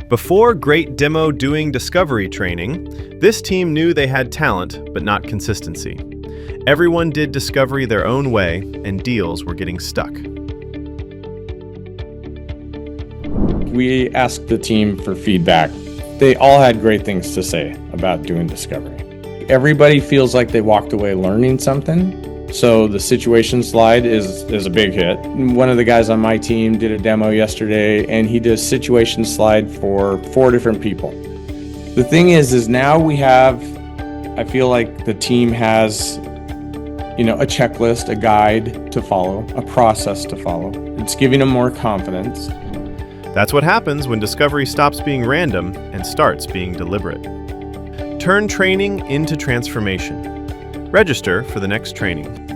Before Great Demo Doing Discovery training, this team knew they had talent, but not consistency. Everyone did discovery their own way, and deals were getting stuck. We asked the team for feedback. They all had great things to say about doing discovery. Everybody feels like they walked away learning something. So the situation slide is a big hit. One of the guys on my team did a demo yesterday, and he did a situation slide for 4 different people. The thing is now we have, I feel like the team has, a checklist, a guide to follow, a process to follow. It's giving them more confidence. That's what happens when discovery stops being random and starts being deliberate. Turn training into transformation. Register for the next training.